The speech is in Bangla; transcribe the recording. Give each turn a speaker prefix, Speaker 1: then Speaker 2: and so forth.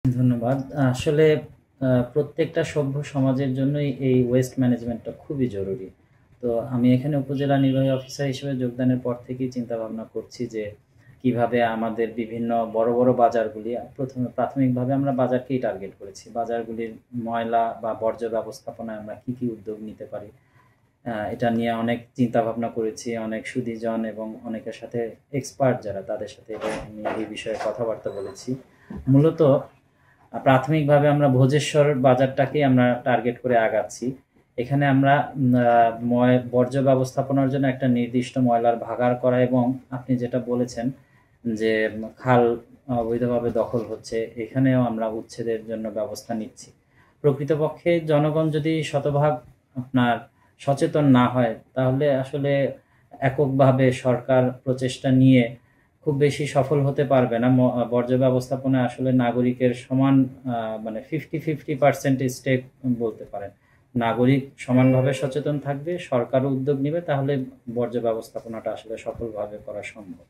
Speaker 1: ধন্যবাদ। আসলে প্রত্যেকটা সভ্য সমাজের জন্যই এই ওয়েস্ট ম্যানেজমেন্টটা খুবই জরুরি। তো আমি এখানে উপজেলা নির্বাহী অফিসার হিসেবে যোগদানের পর থেকেই চিন্তাভাবনা করছি যে কিভাবে আমাদের বিভিন্ন বড়, বড় বাজারগুলি প্রাথমিকভাবে আমরা বাজারকেই টার্গেট করেছি। বাজারগুলির ময়লা বা বর্জ্য ব্যবস্থাপনায় আমরা কি উদ্যোগ নিতে পারি। এটা নিয়ে অনেক চিন্তাভাবনা করেছি, অনেক সুধীজন এবং অনেকের সাথে এক্সপার্ট যারা তাদের সাথে এটা নিয়ে এই বিষয়ে কথাবার্তা বলেছি। মূলত প্রাথমিকভাবে আমরা ভোজেশ্বর বাজারটাকেই আমরা টার্গেট করে আগাচ্ছি। এখানে আমরা বর্জ্য ব্যবস্থাপনার জন্য একটা নির্দিষ্ট ময়লার ভাগাড় করা এবং আপনি যেটা বলেছেন যে খাল অবৈধভাবে দখল হচ্ছে, এখানেও আমরা উচ্ছেদের জন্য ব্যবস্থা নিচ্ছি। প্রকৃতপক্ষে জনগণ যদি শতভাগ আপনার সচেতন না হয় তাহলে আসলে এককভাবে সরকার প্রচেষ্টা নিয়ে খুব বেশি সফল হতে পারবে না। বর্জ্য ব্যবস্থাপনায় আসলে নাগরিকের সমান মানে 50-50% স্টেক বলতে পারেন। নাগরিক সমানভাবে সচেতন থাকবে, সরকারও উদ্যোগ নিবে, তাহলে বর্জ্য ব্যবস্থাপনাটা আসলে সফলভাবে করা সম্ভব।